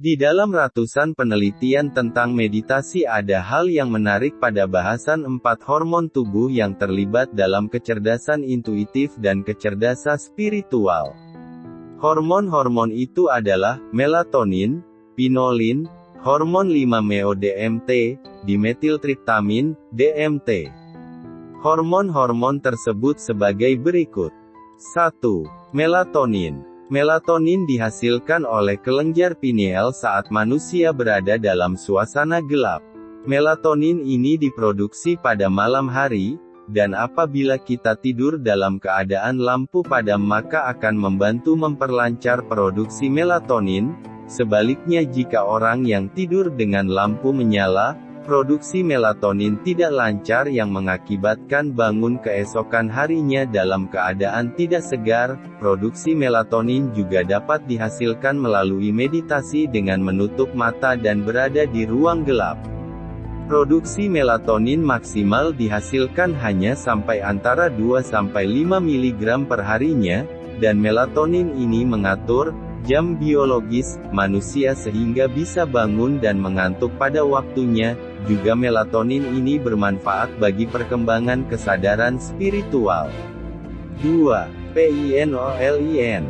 Di dalam ratusan penelitian tentang meditasi ada hal yang menarik pada bahasan 4 hormon tubuh yang terlibat dalam kecerdasan intuitif dan kecerdasan spiritual. Hormon-hormon itu adalah melatonin, pinolin, hormon 5-MeO-DMT, dimetiltriptamin, DMT. Hormon-hormon tersebut sebagai berikut. 1. Melatonin. Melatonin dihasilkan oleh kelenjar pineal saat manusia berada dalam suasana gelap. Melatonin ini diproduksi pada malam hari, dan apabila kita tidur dalam keadaan lampu padam maka akan membantu memperlancar produksi melatonin. Sebaliknya jika orang yang tidur dengan lampu menyala, produksi melatonin tidak lancar yang mengakibatkan bangun keesokan harinya dalam keadaan tidak segar. Produksi melatonin juga dapat dihasilkan melalui meditasi dengan menutup mata dan berada di ruang gelap. Produksi melatonin maksimal dihasilkan hanya sampai antara 2-5 mg per harinya, dan melatonin ini mengatur jam biologis manusia sehingga bisa bangun dan mengantuk pada waktunya. Juga melatonin ini bermanfaat bagi perkembangan kesadaran spiritual. 2. PINOLIN.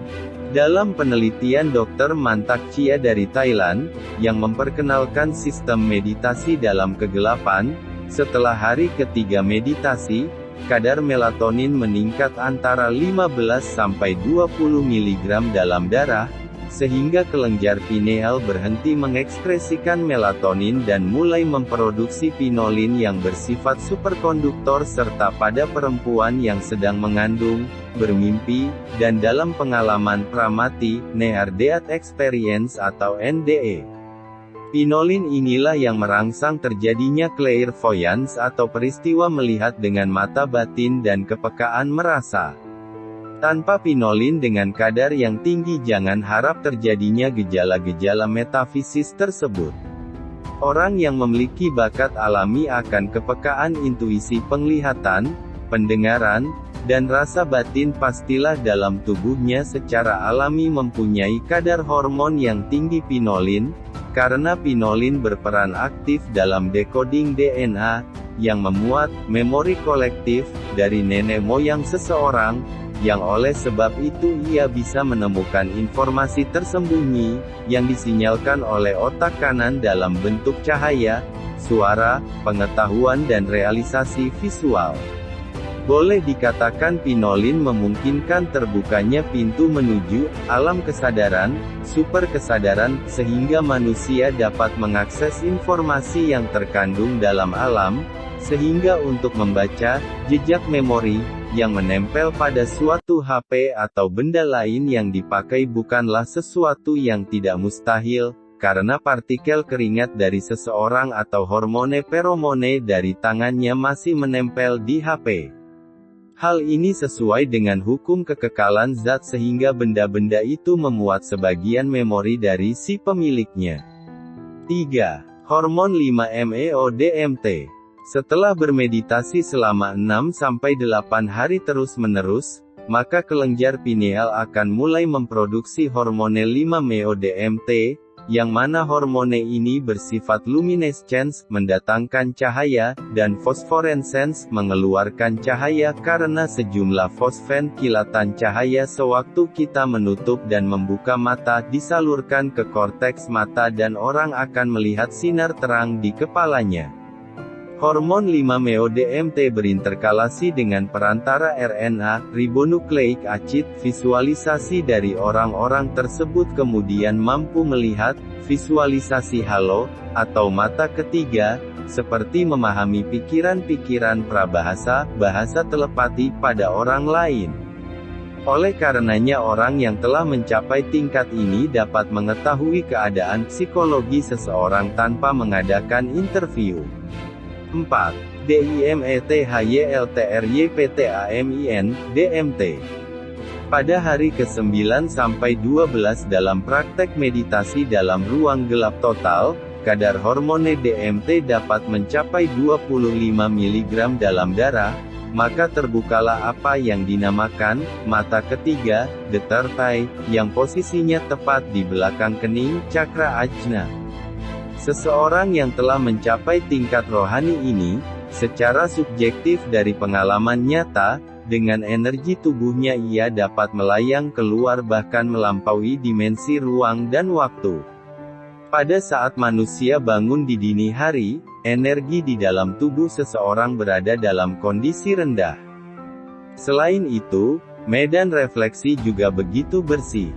Dalam penelitian Dr. Mantak Chia dari Thailand, yang memperkenalkan sistem meditasi dalam kegelapan, setelah hari ketiga meditasi, kadar melatonin meningkat antara 15-20 mg dalam darah, sehingga kelenjar pineal berhenti mengekspresikan melatonin dan mulai memproduksi pinolin yang bersifat superkonduktor serta pada perempuan yang sedang mengandung, bermimpi, dan dalam pengalaman pramati, Near Death Experience atau NDE. Pinolin inilah yang merangsang terjadinya clairvoyance atau peristiwa melihat dengan mata batin dan kepekaan merasa. Tanpa pinolin dengan kadar yang tinggi jangan harap terjadinya gejala-gejala metafisis tersebut. Orang yang memiliki bakat alami akan kepekaan intuisi penglihatan, pendengaran, dan rasa batin pastilah dalam tubuhnya secara alami mempunyai kadar hormon yang tinggi pinolin, karena pinolin berperan aktif dalam decoding DNA, yang memuat memori kolektif dari nenek moyang seseorang, yang oleh sebab itu ia bisa menemukan informasi tersembunyi, yang disinyalkan oleh otak kanan dalam bentuk cahaya, suara, pengetahuan dan realisasi visual. Boleh dikatakan pinolin memungkinkan terbukanya pintu menuju alam kesadaran, super kesadaran, sehingga manusia dapat mengakses informasi yang terkandung dalam alam, sehingga untuk membaca jejak memori yang menempel pada suatu HP atau benda lain yang dipakai bukanlah sesuatu yang tidak mustahil, karena partikel keringat dari seseorang atau hormone feromone dari tangannya masih menempel di HP. Hal ini sesuai dengan hukum kekekalan zat sehingga benda-benda itu memuat sebagian memori dari si pemiliknya. 3. Hormon 5-MeO-DMT. Setelah bermeditasi selama 6-8 hari terus-menerus, maka kelenjar pineal akan mulai memproduksi hormone 5-MeO-DMT, yang mana hormone ini bersifat luminescence, mendatangkan cahaya, dan phosphorescence, mengeluarkan cahaya karena sejumlah fosfen kilatan cahaya sewaktu kita menutup dan membuka mata disalurkan ke korteks mata dan orang akan melihat sinar terang di kepalanya. Hormon 5-MeO-DMT berinterkalasi dengan perantara RNA, ribonukleik acid. Visualisasi dari orang-orang tersebut kemudian mampu melihat, visualisasi halo, atau mata ketiga, seperti memahami pikiran-pikiran prabahasa, bahasa telepati pada orang lain. Oleh karenanya orang yang telah mencapai tingkat ini dapat mengetahui keadaan psikologi seseorang tanpa mengadakan interview. 4. DIMETHYLTRYPTAMIN, DMT. Pada hari ke-9 sampai 12 dalam praktek meditasi dalam ruang gelap total, kadar hormone DMT dapat mencapai 25 mg dalam darah, maka terbukalah apa yang dinamakan mata ketiga, the third eye, yang posisinya tepat di belakang kening, cakra ajna. Seseorang yang telah mencapai tingkat rohani ini, secara subjektif dari pengalaman nyata, dengan energi tubuhnya ia dapat melayang keluar bahkan melampaui dimensi ruang dan waktu. Pada saat manusia bangun di dini hari, energi di dalam tubuh seseorang berada dalam kondisi rendah. Selain itu, medan refleksi juga begitu bersih.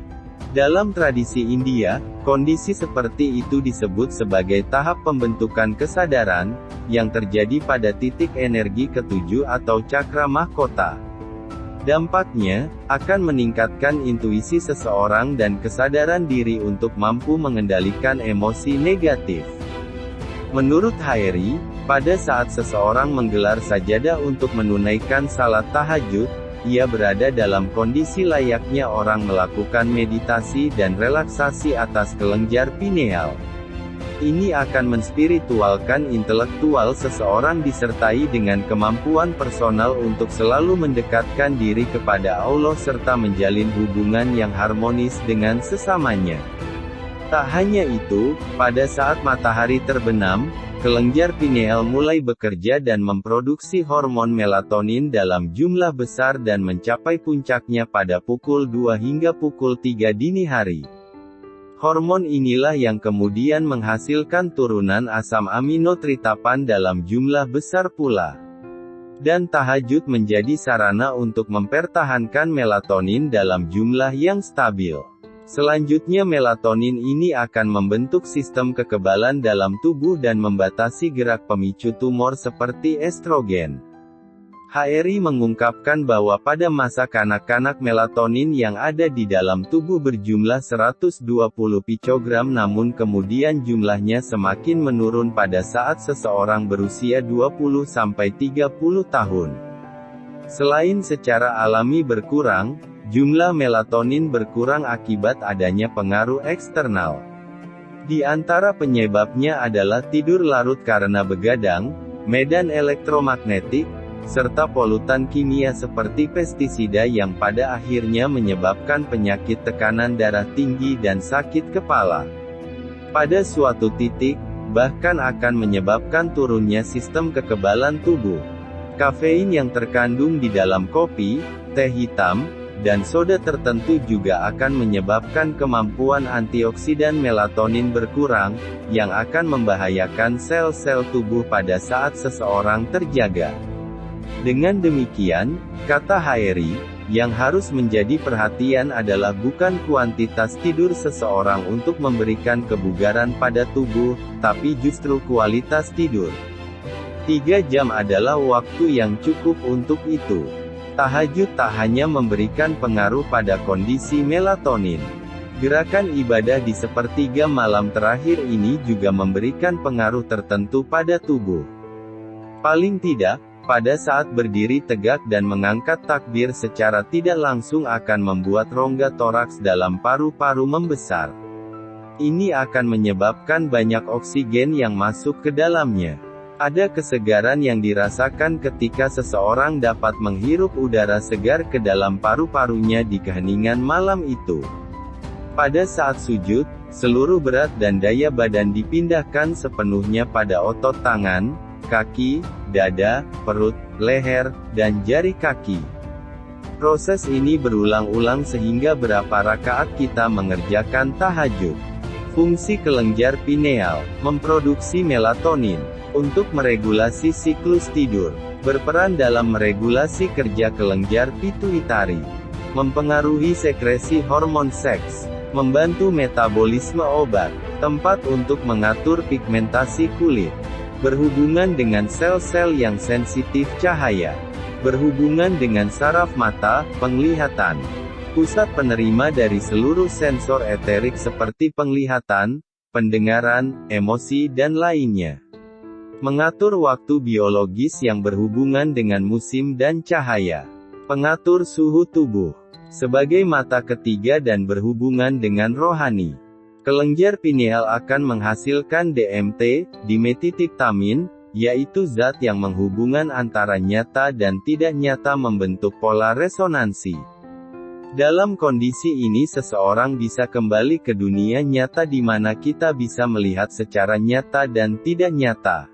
Dalam tradisi India, kondisi seperti itu disebut sebagai tahap pembentukan kesadaran, yang terjadi pada titik energi ketujuh atau cakra mahkota. Dampaknya, akan meningkatkan intuisi seseorang dan kesadaran diri untuk mampu mengendalikan emosi negatif. Menurut Haeri, pada saat seseorang menggelar sajadah untuk menunaikan salat tahajud, ia berada dalam kondisi layaknya orang melakukan meditasi dan relaksasi atas kelenjar pineal. Ini akan menspiritualkan intelektual seseorang disertai dengan kemampuan personal untuk selalu mendekatkan diri kepada Allah serta menjalin hubungan yang harmonis dengan sesamanya. Tak hanya itu, pada saat matahari terbenam, kelenjar pineal mulai bekerja dan memproduksi hormon melatonin dalam jumlah besar dan mencapai puncaknya pada pukul 2 hingga pukul 3 dini hari. Hormon inilah yang kemudian menghasilkan turunan asam amino triptofan dalam jumlah besar pula. Dan tahajud menjadi sarana untuk mempertahankan melatonin dalam jumlah yang stabil. Selanjutnya melatonin ini akan membentuk sistem kekebalan dalam tubuh dan membatasi gerak pemicu tumor seperti estrogen. Haeri mengungkapkan bahwa pada masa kanak-kanak melatonin yang ada di dalam tubuh berjumlah 120 pikogram namun kemudian jumlahnya semakin menurun pada saat seseorang berusia 20-30 tahun. Selain secara alami berkurang, jumlah melatonin berkurang akibat adanya pengaruh eksternal. Di antara penyebabnya adalah tidur larut karena begadang, medan elektromagnetik, serta polutan kimia seperti pestisida yang pada akhirnya menyebabkan penyakit tekanan darah tinggi dan sakit kepala. Pada suatu titik, bahkan akan menyebabkan turunnya sistem kekebalan tubuh. Kafein yang terkandung di dalam kopi, teh hitam, dan soda tertentu juga akan menyebabkan kemampuan antioksidan melatonin berkurang, yang akan membahayakan sel-sel tubuh pada saat seseorang terjaga. Dengan demikian, kata Haeri, yang harus menjadi perhatian adalah bukan kuantitas tidur seseorang untuk memberikan kebugaran pada tubuh, tapi justru kualitas tidur. 3 jam adalah waktu yang cukup untuk itu. Tahajud tak hanya memberikan pengaruh pada kondisi melatonin. Gerakan ibadah di sepertiga malam terakhir ini juga memberikan pengaruh tertentu pada tubuh. Paling tidak, pada saat berdiri tegak dan mengangkat takbir secara tidak langsung akan membuat rongga toraks dalam paru-paru membesar. Ini akan menyebabkan banyak oksigen yang masuk ke dalamnya. Ada kesegaran yang dirasakan ketika seseorang dapat menghirup udara segar ke dalam paru-parunya di keheningan malam itu. Pada saat sujud, seluruh berat dan daya badan dipindahkan sepenuhnya pada otot tangan, kaki, dada, perut, leher, dan jari kaki. Proses ini berulang-ulang sehingga berapa rakaat kita mengerjakan tahajud. Fungsi kelenjar pineal, memproduksi melatonin, untuk meregulasi siklus tidur, berperan dalam meregulasi kerja kelenjar pituitari, mempengaruhi sekresi hormon seks, membantu metabolisme obat, tempat untuk mengatur pigmentasi kulit, berhubungan dengan sel-sel yang sensitif cahaya, berhubungan dengan saraf mata, penglihatan, pusat penerima dari seluruh sensor eterik seperti penglihatan, pendengaran, emosi dan lainnya. Mengatur waktu biologis yang berhubungan dengan musim dan cahaya. Pengatur suhu tubuh. Sebagai mata ketiga dan berhubungan dengan rohani. Kelenjar pineal akan menghasilkan DMT, dimethitriptamin, yaitu zat yang menghubungkan antara nyata dan tidak nyata membentuk pola resonansi. Dalam kondisi ini seseorang bisa kembali ke dunia nyata di mana kita bisa melihat secara nyata dan tidak nyata.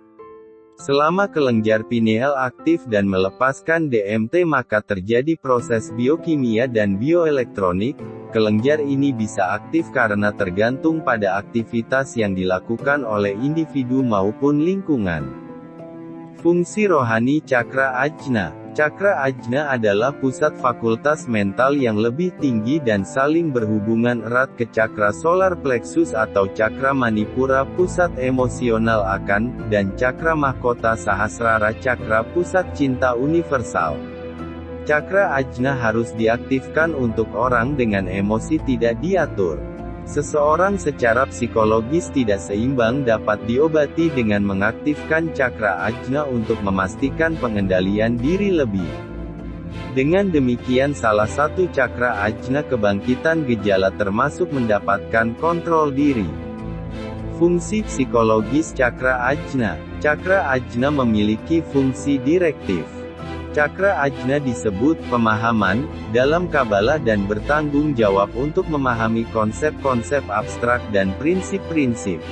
Selama kelenjar pineal aktif dan melepaskan DMT maka terjadi proses biokimia dan bioelektronik. Kelenjar ini bisa aktif karena tergantung pada aktivitas yang dilakukan oleh individu maupun lingkungan. Fungsi rohani cakra ajna. Cakra ajna adalah pusat fakultas mental yang lebih tinggi dan saling berhubungan erat ke cakra solar plexus atau cakra manipura pusat emosional akan, dan cakra mahkota sahasrara cakra pusat cinta universal. Cakra ajna harus diaktifkan untuk orang dengan emosi tidak diatur. Seseorang secara psikologis tidak seimbang dapat diobati dengan mengaktifkan cakra ajna untuk memastikan pengendalian diri lebih. Dengan demikian salah satu cakra ajna kebangkitan gejala termasuk mendapatkan kontrol diri. Fungsi psikologis cakra ajna. Cakra ajna memiliki fungsi direktif. Cakra ajna disebut pemahaman dalam Kabalah dan bertanggung jawab untuk memahami konsep-konsep abstrak dan prinsip-prinsip.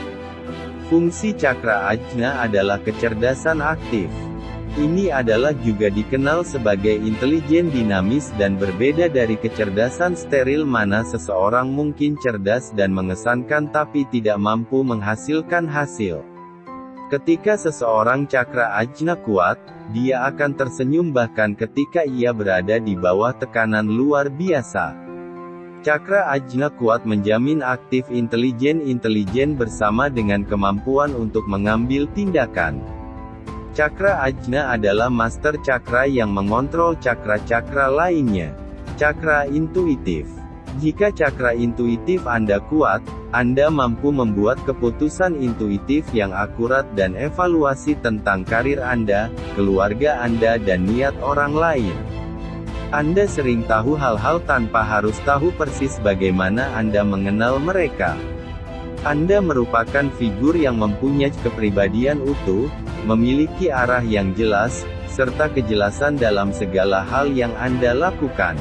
Fungsi cakra ajna adalah kecerdasan aktif. Ini adalah juga dikenal sebagai intelijen dinamis dan berbeda dari kecerdasan steril mana seseorang mungkin cerdas dan mengesankan tapi tidak mampu menghasilkan hasil. Ketika seseorang cakra ajna kuat, dia akan tersenyum bahkan ketika ia berada di bawah tekanan luar biasa. Cakra ajna kuat menjamin aktif intelijen bersama dengan kemampuan untuk mengambil tindakan. Cakra ajna adalah master cakra yang mengontrol cakra-cakra lainnya. Cakra intuitif. Jika cakra intuitif Anda kuat, Anda mampu membuat keputusan intuitif yang akurat dan evaluasi tentang karir Anda, keluarga Anda dan niat orang lain. Anda sering tahu hal-hal tanpa harus tahu persis bagaimana Anda mengenal mereka. Anda merupakan figur yang mempunyai kepribadian utuh, memiliki arah yang jelas, serta kejelasan dalam segala hal yang Anda lakukan.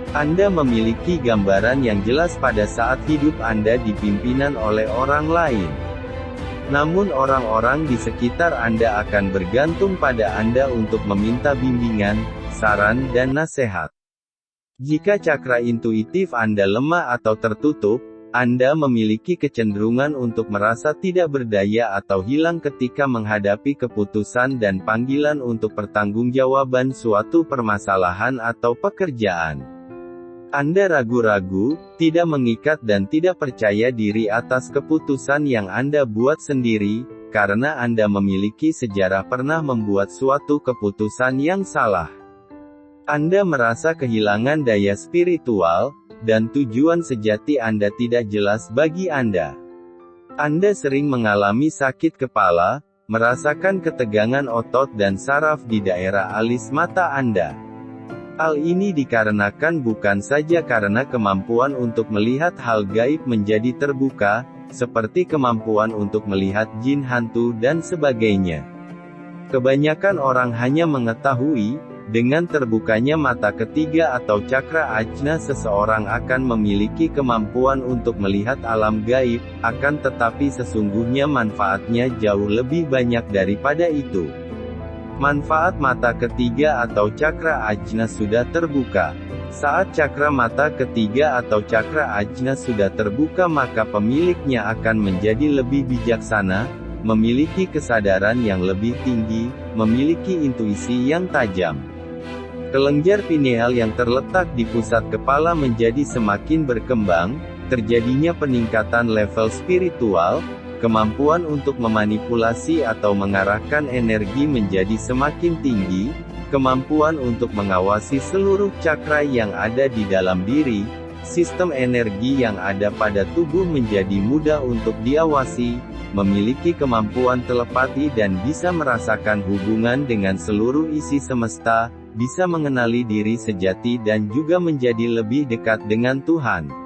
Anda memiliki gambaran yang jelas pada saat hidup Anda dipimpinan oleh orang lain. Namun orang-orang di sekitar Anda akan bergantung pada Anda untuk meminta bimbingan, saran dan nasihat. Jika cakra intuitif Anda lemah atau tertutup, Anda memiliki kecenderungan untuk merasa tidak berdaya atau hilang ketika menghadapi keputusan dan panggilan untuk pertanggungjawaban suatu permasalahan atau pekerjaan. Anda ragu-ragu, tidak mengikat dan tidak percaya diri atas keputusan yang Anda buat sendiri, karena Anda memiliki sejarah pernah membuat suatu keputusan yang salah. Anda merasa kehilangan daya spiritual, dan tujuan sejati Anda tidak jelas bagi Anda. Anda sering mengalami sakit kepala, merasakan ketegangan otot dan saraf di daerah alis mata Anda. Hal ini dikarenakan bukan saja karena kemampuan untuk melihat hal gaib menjadi terbuka, seperti kemampuan untuk melihat jin hantu dan sebagainya. Kebanyakan orang hanya mengetahui, dengan terbukanya mata ketiga atau cakra ajna seseorang akan memiliki kemampuan untuk melihat alam gaib, akan tetapi sesungguhnya manfaatnya jauh lebih banyak daripada itu. Manfaat mata ketiga atau cakra ajna sudah terbuka. Saat cakra mata ketiga atau cakra ajna sudah terbuka maka pemiliknya akan menjadi lebih bijaksana, memiliki kesadaran yang lebih tinggi, memiliki intuisi yang tajam. Kelenjar pineal yang terletak di pusat kepala menjadi semakin berkembang, terjadinya peningkatan level spiritual, kemampuan untuk memanipulasi atau mengarahkan energi menjadi semakin tinggi, kemampuan untuk mengawasi seluruh cakra yang ada di dalam diri, sistem energi yang ada pada tubuh menjadi mudah untuk diawasi, memiliki kemampuan telepati dan bisa merasakan hubungan dengan seluruh isi semesta, bisa mengenali diri sejati dan juga menjadi lebih dekat dengan Tuhan.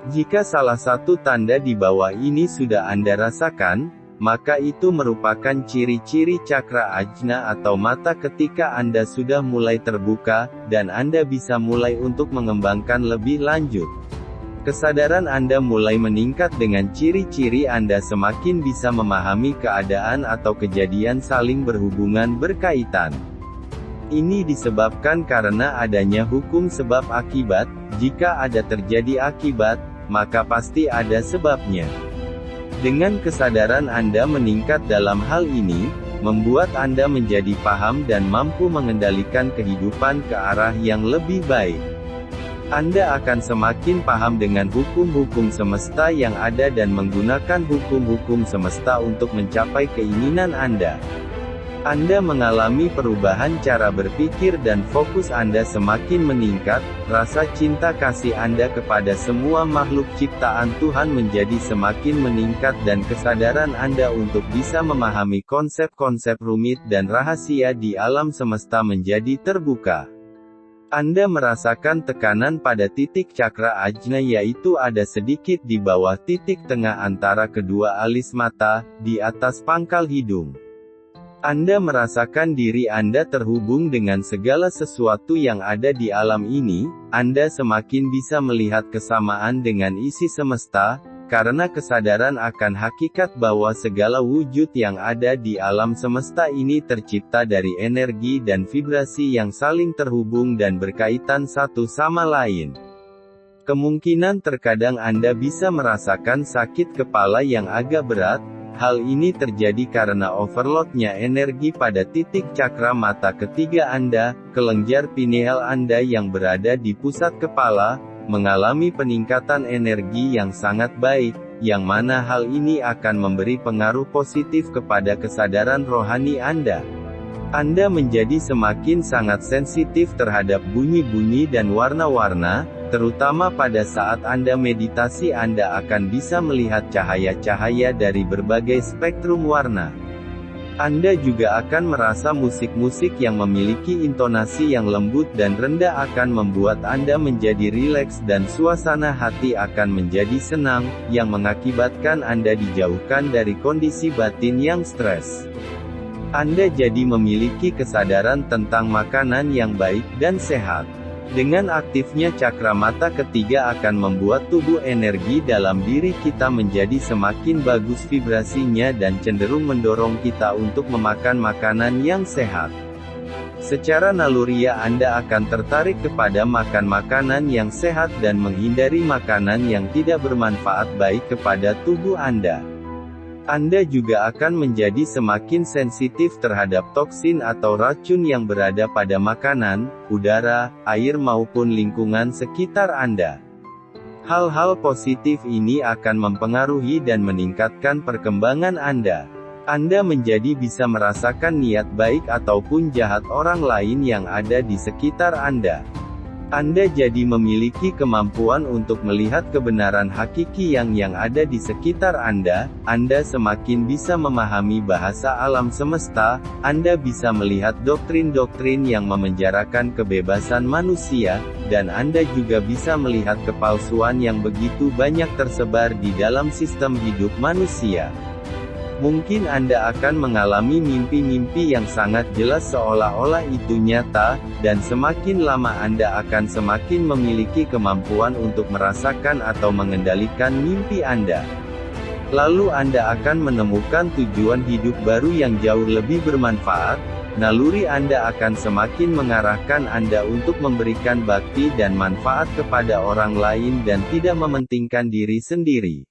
Jika salah satu tanda di bawah ini sudah Anda rasakan, maka itu merupakan ciri-ciri cakra ajna atau mata ketika Anda sudah mulai terbuka, dan Anda bisa mulai untuk mengembangkan lebih lanjut. Kesadaran Anda mulai meningkat dengan ciri-ciri Anda semakin bisa memahami keadaan atau kejadian saling berhubungan berkaitan. Ini disebabkan karena adanya hukum sebab akibat. Jika ada terjadi akibat, maka pasti ada sebabnya. Dengan kesadaran Anda meningkat dalam hal ini, membuat Anda menjadi paham dan mampu mengendalikan kehidupan ke arah yang lebih baik. Anda akan semakin paham dengan hukum-hukum semesta yang ada dan menggunakan hukum-hukum semesta untuk mencapai keinginan Anda. Anda mengalami perubahan cara berpikir dan fokus Anda semakin meningkat, rasa cinta kasih Anda kepada semua makhluk ciptaan Tuhan menjadi semakin meningkat dan kesadaran Anda untuk bisa memahami konsep-konsep rumit dan rahasia di alam semesta menjadi terbuka. Anda merasakan tekanan pada titik cakra ajna yaitu ada sedikit di bawah titik tengah antara kedua alis mata, di atas pangkal hidung. Anda merasakan diri Anda terhubung dengan segala sesuatu yang ada di alam ini, Anda semakin bisa melihat kesamaan dengan isi semesta, karena kesadaran akan hakikat bahwa segala wujud yang ada di alam semesta ini tercipta dari energi dan vibrasi yang saling terhubung dan berkaitan satu sama lain. Kemungkinan terkadang Anda bisa merasakan sakit kepala yang agak berat. Hal ini terjadi karena overloadnya energi pada titik cakra mata ketiga Anda, kelenjar pineal Anda yang berada di pusat kepala, mengalami peningkatan energi yang sangat baik, yang mana hal ini akan memberi pengaruh positif kepada kesadaran rohani Anda. Anda menjadi semakin sangat sensitif terhadap bunyi-bunyi dan warna-warna, terutama pada saat Anda meditasi Anda akan bisa melihat cahaya-cahaya dari berbagai spektrum warna. Anda juga akan merasa musik-musik yang memiliki intonasi yang lembut dan rendah akan membuat Anda menjadi rileks dan suasana hati akan menjadi senang, yang mengakibatkan Anda dijauhkan dari kondisi batin yang stres. Anda jadi memiliki kesadaran tentang makanan yang baik dan sehat. Dengan aktifnya cakra mata ketiga akan membuat tubuh energi dalam diri kita menjadi semakin bagus vibrasinya dan cenderung mendorong kita untuk memakan makanan yang sehat. Secara naluriah Anda akan tertarik kepada makan makanan yang sehat dan menghindari makanan yang tidak bermanfaat baik kepada tubuh Anda. Anda juga akan menjadi semakin sensitif terhadap toksin atau racun yang berada pada makanan, udara, air maupun lingkungan sekitar Anda. Hal-hal positif ini akan mempengaruhi dan meningkatkan perkembangan Anda. Anda menjadi bisa merasakan niat baik ataupun jahat orang lain yang ada di sekitar Anda. Anda jadi memiliki kemampuan untuk melihat kebenaran hakiki yang ada di sekitar Anda semakin bisa memahami bahasa alam semesta, Anda bisa melihat doktrin-doktrin yang memenjarakan kebebasan manusia, dan Anda juga bisa melihat kepalsuan yang begitu banyak tersebar di dalam sistem hidup manusia. Mungkin Anda akan mengalami mimpi-mimpi yang sangat jelas seolah-olah itu nyata, dan semakin lama Anda akan semakin memiliki kemampuan untuk merasakan atau mengendalikan mimpi Anda. Lalu Anda akan menemukan tujuan hidup baru yang jauh lebih bermanfaat. Naluri Anda akan semakin mengarahkan Anda untuk memberikan bakti dan manfaat kepada orang lain dan tidak mementingkan diri sendiri.